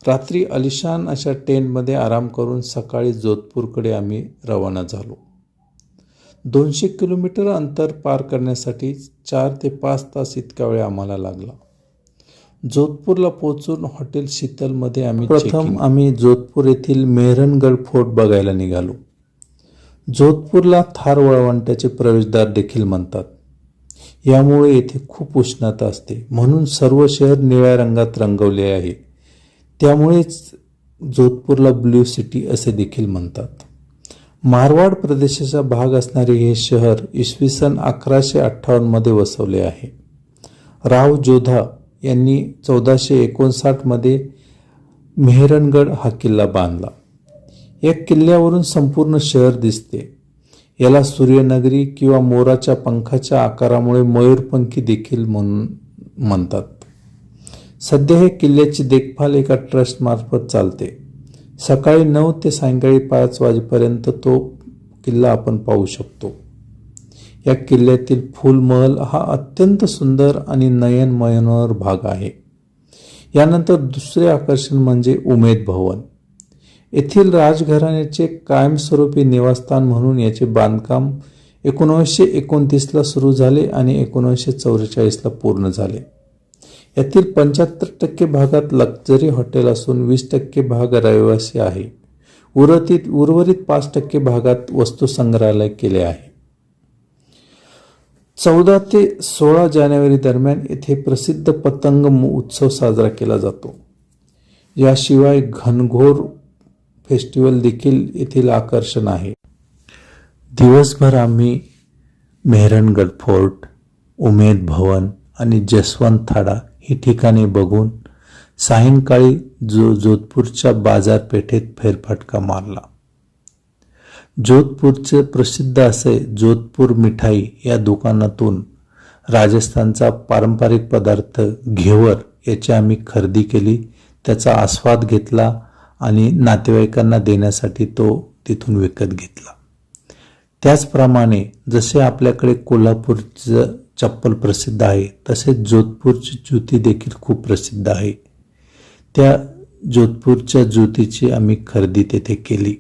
रात्री आलिशान अशा टेंटमध्ये आराम करून सकाळी जोधपूरकडे आम्ही रवाना झालो. 200 किलोमीटर अंतर पार करण्यासाठी 4 ते 5 तास इतका वेळ आम्हाला लागला. जोधपूरला पोहोचून हॉटेल शीतलमध्ये आम्ही जोधपूर येथील मेहरणगड फोर्ट बघायला निघालो. जोधपूरला थार वळवंटाचे प्रवेशद्वार देखील म्हणतात. यामुळे येथे खूप उष्णता असते, म्हणून सर्व शहर निळ्या रंगात रंगवले आहे. त्यामुळेच जोधपूरला ब्ल्यू सिटी असे देखील म्हणतात. मारवाड प्रदेशाचा भाग असणारे हे शहर इसवी सन 1158 मध्ये वसवले आहे. राव जोधा यांनी 1459 मध्ये मेहरणगड हा किल्ला बांधला. या किल्ल्यावरून संपूर्ण शहर दिसते. याला सूर्यनगरी किंवा मोराच्या पंखाच्या आकारामुळे मयूरपंखी देखील म्हणतात. सध्या हे किल्ल्याची देखभाल एका ट्रस्ट मार्फत चालते. सकाळी 9 ते सायंकाळी 5 वाजेपर्यंत तो किल्ला आपण पाहू शकतो. या किल्ल्यातील फुलमहल हा अत्यंत सुंदर आणि नयन मनोहर भाग आहे. यानंतर दुसरे आकर्षण म्हणजे उमेद भवन. येथील राजघराण्याचे कायमस्वरूपी निवासस्थान म्हणून याचे बांधकाम 1929 सुरू झाले आणि 1944 पूर्ण झाले. यातील 75% भागात लक्झरी हॉटेल असून 20% भाग रहिवासी आहे. उर्वरित 5% भागात वस्तुसंग्रहालय केले आहे. 14 ते 16 जानेवारी दरम्यान येथे प्रसिद्ध पतंग उत्सव साजरा केला जातो. याशिवाय घनघोर फेस्टिवल देखील येथील आकर्षण आहे. दिवसभर आम्ही मेहरणगड फोर्ट, उमेद भवन आणि जसवंत थाडा ही ठिकाणे बघून सायंकाळी जोधपूरच्या बाजारपेठेत फेरफटका मारला. जोधपूरचे प्रसिद्ध असे जोधपूर मिठाई या दुकानातून राजस्थानचा पारंपरिक पदार्थ घेवर याची आम्ही खरेदी केली. त्याचा आस्वाद घेतला आणि नातेवाईकांना देण्यासाठी तो तिथून विकत घेतला. त्याचप्रमाणे जसे आपल्याकडे कोल्हापूरचं चप्पल प्रसिद्ध आहे, तसेच जोधपूरची ज्योती देखील खूप प्रसिद्ध आहे. त्या जोधपूरच्या ज्योतीची आम्ही खरेदी तेथे केली.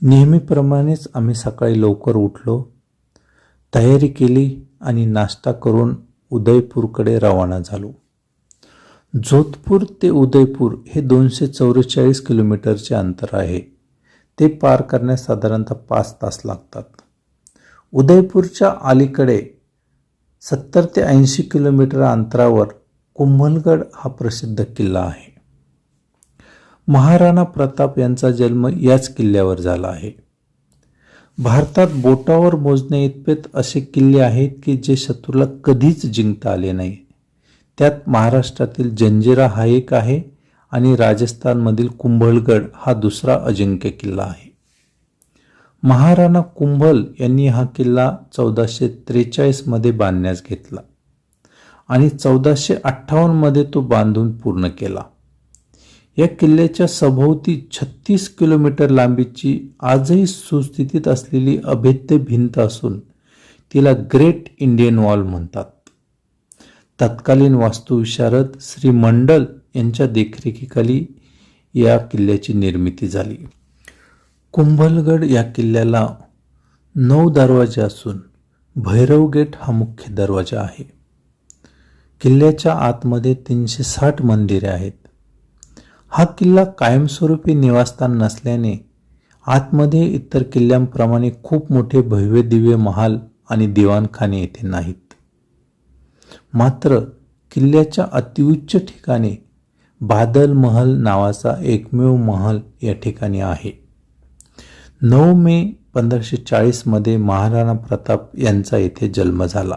नेहमीप्रमाणेच आम्ही सकाळी लवकर उठलो, तयारी केली आणि नाश्ता करून उदयपूरकडे रवाना झालो. जोधपूर ते उदयपूर हे 244 किलोमीटरचे अंतर आहे. ते पार करण्यास साधारणतः 5 तास लागतात. उदयपूरच्या अलीकडे 70 ते 80 किलोमीटर अंतरावर कुंभलगड हा प्रसिद्ध किल्ला आहे. महाराणा प्रताप यांचा जन्म याच किल्ल्यावर झाला आहे. भारतात बोटावर मोजण्या इतपत असे किल्ले आहेत की जे शत्रूला कधीच जिंकता आले नाही. त्यात महाराष्ट्रातील जंजिरा हा एक आहे आणि राजस्थानमधील कुंभलगड हा दुसरा अजिंक्य किल्ला आहे. महाराणा कुंभल यांनी हा किल्ला 1443 मध्ये बांधण्यास घेतला आणि 1458 मध्ये तो बांधून पूर्ण केला. या किल्ल्याच्या सभोवती 36 किलोमीटर लांबीची आजही सुस्थितीत असलेली अभेद्य भिंत असून तिला ग्रेट इंडियन वॉल म्हणतात. तत्कालीन वास्तुविशारद श्री मंडल यांच्या देखरेखीखाली या किल्ल्याची निर्मिती झाली. कुंभलगड या किल्ल्याला 9 दरवाजे असून भैरव गेट हा मुख्य दरवाजा आहे. किल्ल्याच्या आतमध्ये 360 मंदिरे आहेत. हा किल्ला कायमस्वरूपी निवासस्थान नसल्याने आतमध्ये इतर किल्ल्यांप्रमाणे खूप मोठे भव्य दिव्य महाल आणि दिवाणखाने येथे नाहीत. मात्र किल्ल्याच्या अतिउच्च ठिकाणी बादल महल नावाचा एकमेव महल या ठिकाणी आहे. 9 मे 1540 मध्ये महाराणा प्रताप यांचा येथे जन्म झाला.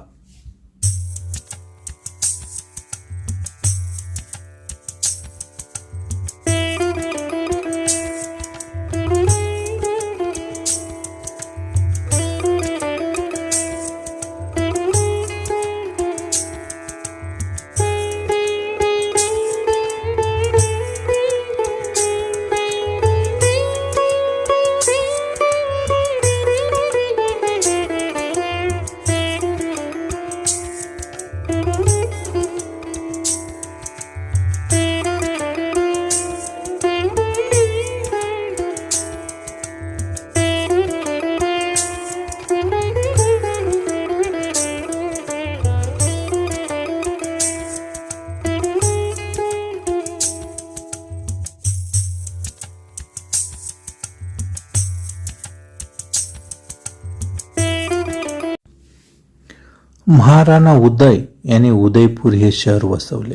महाराणा उदय याने उदयपूर हे शहर वसवले.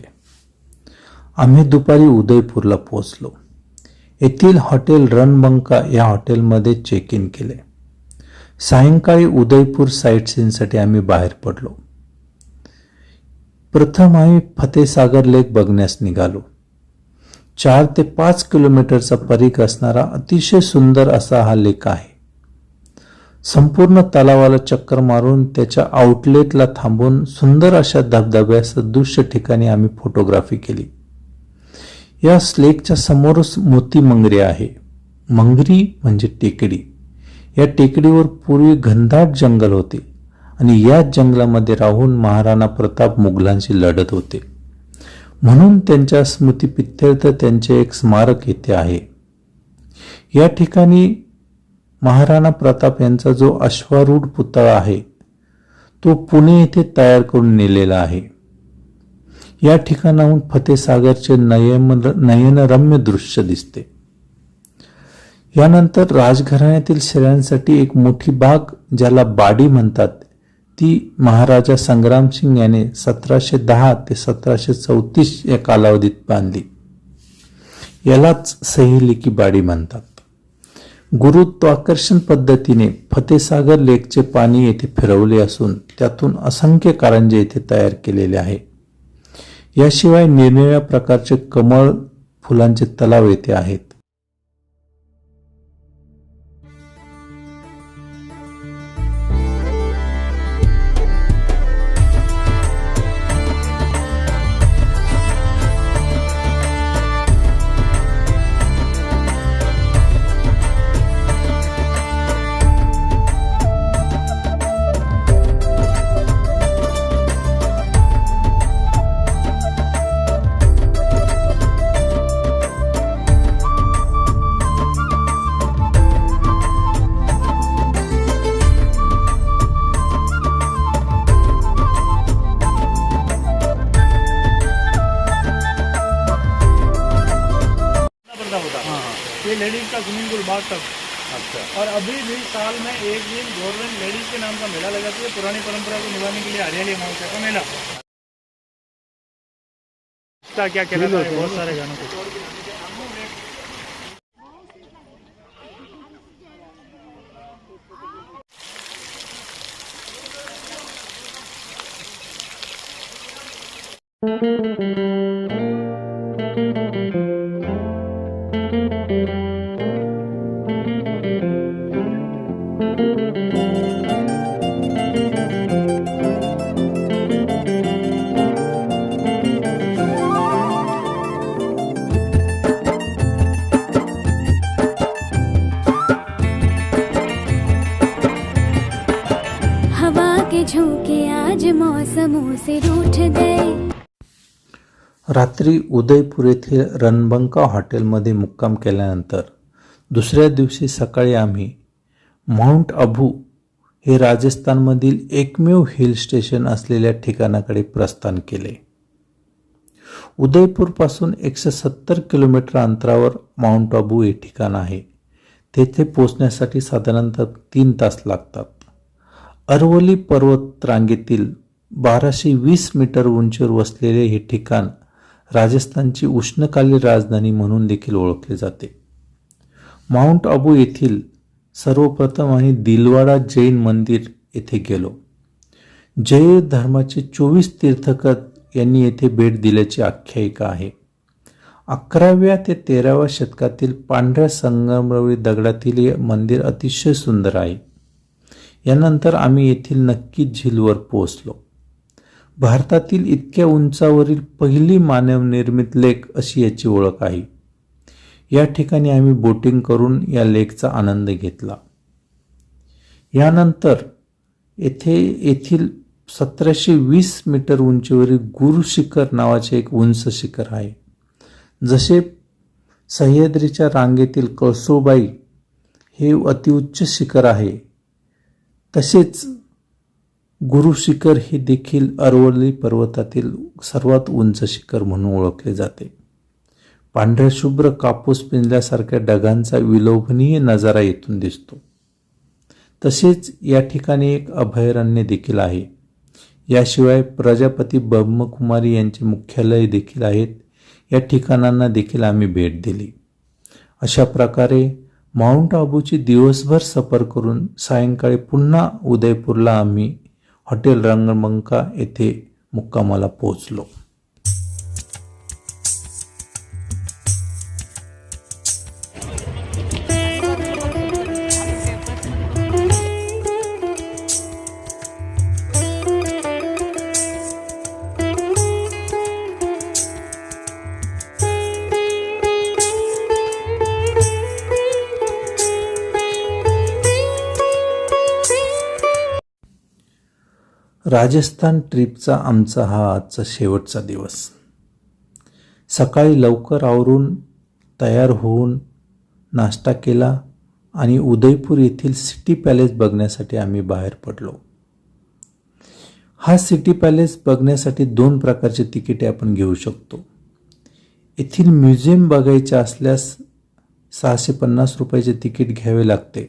आम्ही दुपारी उदयपूरला पोहोचलो. येथील हॉटेल रणबंका या हॉटेलमध्ये चेक इन केले. सायंकाळी उदयपूर साईट सीइंगसाठी आम्ही बाहेर पडलो. प्रथम आम्ही फतेसागर लेक बघण्यास निघालो. 4 ते 5 किलोमीटरचा परीघ असणारा अतिशय सुंदर असा हा लेक आहे. संपूर्ण तलावाला चक्कर मारून त्याच्या आउटलेटला थांबून सुंदर अशा धबधब्या सदृश्य ठिकाणी आम्ही फोटोग्राफी केली. या लेकच्या समोरच मोती मंगरी आहे. मंगरी म्हणजे टेकडी. या टेकडीवर पूर्वी घनदाट जंगल होते आणि याच जंगलामध्ये राहून महाराणा प्रताप मुघलांशी लढत होते, म्हणून त्यांच्या स्मृतिप्रित्यर्थ त्यांचे एक स्मारक येथे आहे. या ठिकाणी महाराणा प्रताप यांचा जो अश्वारूढ पुतळा आहे तो पुणे येथे तयार करून नेलेला आहे. या ठिकाणाहून फतेसागरचे नयनरम्य दृश्य दिसते. यानंतर राजघराण्यातील स्त्रियांसाठी एक मोठी बाग ज्याला बाडी म्हणतात ती महाराजा संग्रामसिंग याने 1710 ते 1734 या कालावधीत बांधली. यालाच सहेली की बाडी म्हणतात. गुरुत्वाकर्षण पद्धतीने फतेसागर लेकचे पाणी येथे फिरवले असून त्यातून असंख्य कारंजे येथे तयार केलेले आहे. याशिवाय निरनिराळ्या प्रकारचे कमळ फुलांचे तलाव येथे आहेत. ये लेडीज़ का स्विमिंग पूल बाथ टब। अच्छा। और अभी भी साल में एक दिन गवर्नमेंट लेडीज़ के नाम का मेला लगाती है, पुरानी परंपरा को निभाने के लिए हरियाली महोत्सव का मेला। क्या कहलाता है बहुत सारे गानों को। हवा के झोंके आज मौसमों से रूठ गए। रात्री उदयपूर येथील रणबंका हॉटेलमध्ये मुक्काम केल्यानंतर दुसऱ्या दिवशी सकाळी आम्ही माउंट अबू हे राजस्थानमधील एकमेव हिल स्टेशन असलेल्या ठिकाणाकडे प्रस्थान केले. उदयपूरपासून 170 किलोमीटर अंतरावर माउंट अबू हे ठिकाण आहे. तेथे पोहोचण्यासाठी साधारणतः 3 तास लागतात. अरवली पर्वत रांगेतील 1220 मीटर उंचीवर वसलेले हे ठिकाण राजस्थानची उष्णकालीन राजधानी म्हणून देखील ओळखले जाते. माउंट अबू येथील सर्वप्रथम आम्ही दिलवाडा जैन मंदिर येथे गेलो. जैन धर्माचे 24 तीर्थकर यांनी येथे भेट दिल्याची आख्यायिका आहे. 11व्या ते 13व्या शतकातील पांढऱ्या संगमरवरी दगडातील हे मंदिर अतिशय सुंदर आहे. यानंतर आम्ही येथील नक्की झीलवर पोहोचलो. भारतातील इतक्या उंचावरील पहिली मानवनिर्मित लेक अशी याची ओळख आहे. या ठिकाणी आम्ही बोटिंग करून या लेकचा आनंद घेतला. यानंतर येथील 1720 मीटर उंचीवरील गुरु शिखर नावाचे एक उंच शिखर आहे. जसे सह्याद्रीच्या रांगेतील कळसुबाई हे अतिउच्च शिखर आहे, तसेच गुरु शिखर हे देखील अरवली पर्वतातील सर्वात उंच शिखर म्हणून ओळखले जाते. पांढऱ्या शुभ्र कापूस पिंजल्यासारख्या ढगांचा विलोभनीय नजारा येथून दिसतो. तसेच या ठिकाणी एक अभयारण्य देखील आहे. याशिवाय प्रजापती ब्रह्मकुमारी यांचे मुख्यालय देखील आहेत. या ठिकाणांना देखील आम्ही भेट दिली. अशा प्रकारे माउंट आबूची दिवसभर सफर करून सायंकाळी पुन्हा उदयपूरला आम्ही हॉटेल रणबंका येथे मुक्कामाला पोहोचलो. राजस्थान ट्रिपचा आमचा हा आजचा शेवटचा दिवस. सकाळी लवकर आवरून तयार होऊन नाश्ता केला आणि उदयपूर येथील सिटी पॅलेस बघण्यासाठी आम्ही बाहेर पडलो. हा सिटी पॅलेस बघण्यासाठी 2 प्रकारचे तिकिटे आपण घेऊ शकतो. येथील म्युझियम बघायचे असल्यास 650 रुपयाचे तिकीट घ्यावे लागते.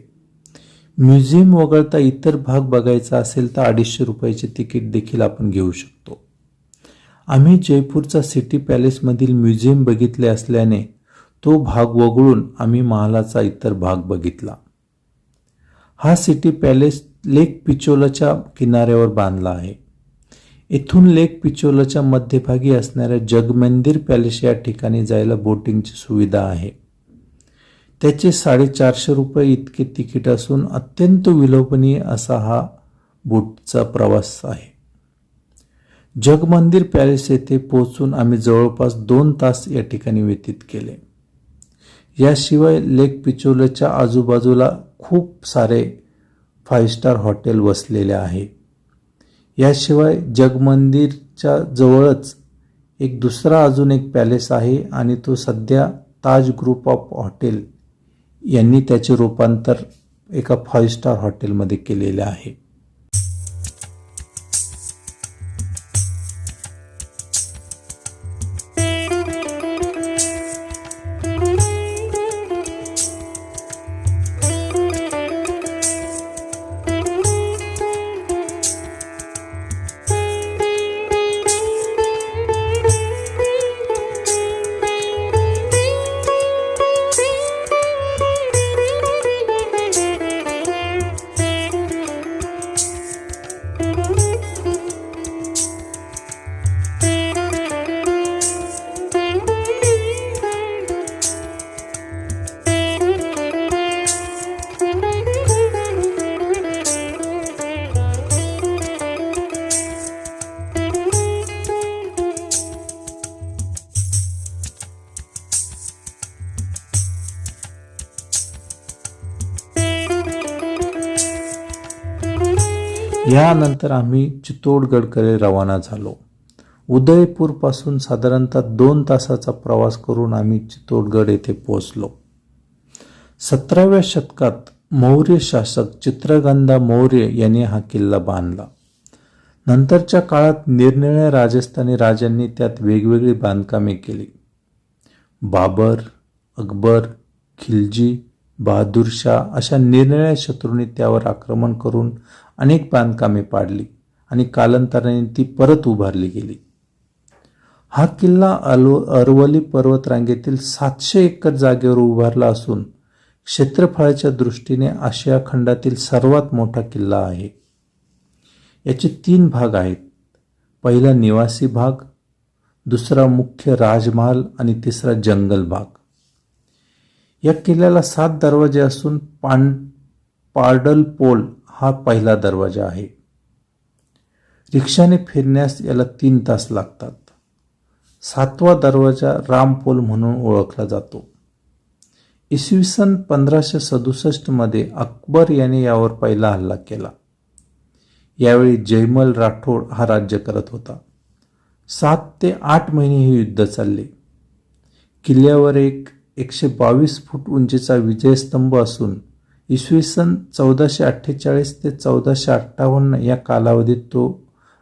म्युझियम वगळता इतर भाग बघायचा असेल तर 250 रुपयाचे तिकीट देखील आपण घेऊ शकतो. आम्ही जयपूरचा सिटी पॅलेसमधील म्युझियम बघितले असल्याने तो भाग वगळून आम्ही महालाचा इतर भाग बघितला. हा सिटी पॅलेस लेक पिचोलाच्या किनाऱ्यावर बांधला आहे. येथून लेक पिचोलाच्या मध्यभागी असणाऱ्या जगमंदिर पॅलेस या ठिकाणी जायला बोटिंगची सुविधा आहे. त्याचे 450 रुपये इतके तिकीट असून अत्यंत विलोभनीय असा हा बोटचा प्रवास आहे. जगमंदिर पॅलेस येथे पोहोचून आम्ही जवळपास 2 तास या ठिकाणी व्यतीत केले. याशिवाय लेक पिचोलाच्या आजूबाजूला खूप सारे 5 स्टार हॉटेल वसलेले आहे. याशिवाय जगमंदिरच्या जवळच एक दुसरा अजून एक पॅलेस आहे आणि तो सध्या ताज ग्रुप ऑफ हॉटेल यांनी त्याचे रूपांतर एका 5 स्टार हॉटेलमध्ये केलेले आहे. यानंतर आम्ही चित्तोडगडकडे रवाना झालो. उदयपूरपासून साधारणतः 2 तासाचा प्रवास करून आम्ही चित्तोडगड येथे पोहोचलो. 17व्या शतकात मौर्य शासक चित्रगंधा मौर्य यांनी हा किल्ला बांधला. नंतरच्या काळात निरनिराळ्या राजस्थानी राजांनी त्यात वेगवेगळी बांधकामे केली. बाबर, अकबर, खिलजी, बहादूरशाह अशा निरनिराळ्या शत्रूंनी त्यावर आक्रमण करून अनेक बांधकामे पाडली आणि कालांतराने ती परत उभारली गेली. हा किल्ला अरवली पर्वतरांगेतील 700 एकर जागेवर उभारला असून क्षेत्रफळाच्या दृष्टीने आशिया खंडातील सर्वात मोठा किल्ला आहे. याचे 3 भाग आहेत. पहिला निवासी भाग, दुसरा मुख्य राजमहाल आणि तिसरा जंगल भाग. या किल्ल्याला 7 दरवाजे असून पार्डलपोल हा पहिला दरवाजा आहे. रिक्षाने फिरण्यास याला 3 तास लागतात. 7वा दरवाजा रामपोल म्हणून ओळखला जातो. इसवी सन 1567 मध्ये अकबर याने यावर पहिला हल्ला केला. यावेळी जयमल राठोड हा राज्य करत होता. 7 ते 8 महिने हे युद्ध चालले. किल्ल्यावर एक 122 फूट उंचीचा विजयस्तंभ असून इसवी सन 1448 ते 1458 या कालावधीत तो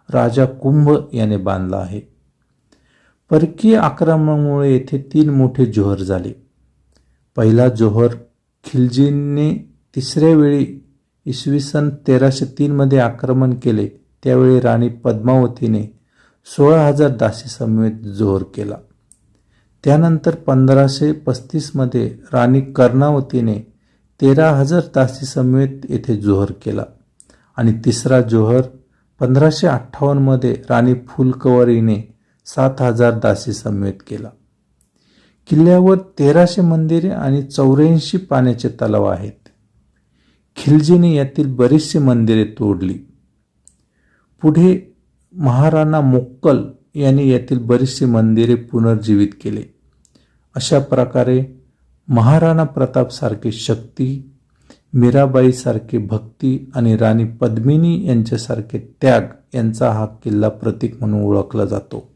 राजा कुंभ याने बांधला आहे. परकीय आक्रमणामुळे येथे 3 मोठे जोहर झाले. पहिला जोहर खिलजीने 3ऱ्या वेळी इसवी सन 1303 मध्ये आक्रमण केले. त्यावेळी राणी पद्मावतीने 16,000 दासी समवेत जोहर केला. त्यानंतर 1535 मध्ये राणी कर्णावतीने 13,000 दासी समवेत येथे जोहर केला आणि तिसरा जोहर 1558 मध्ये राणी फुलकुंवरीने 7,000 दासी समवेत केला. किल्ल्यावर 1300 मंदिरे आणि 84 पाण्याचे तलाव आहेत. खिलजीने यातील बरीचशी मंदिरे तोडली. पुढे महाराणा मोक्कल यांनी यातील बरीचशी मंदिरे पुनर्जीवित केले. अशा प्रकारे महाराणा प्रताप सारखी शक्ती, मीराबाई सारखी भक्ती आणि राणी पद्मिनी यांच्यासारखे त्याग यांचा हा किल्ला प्रतीक म्हणून ओळखला जातो.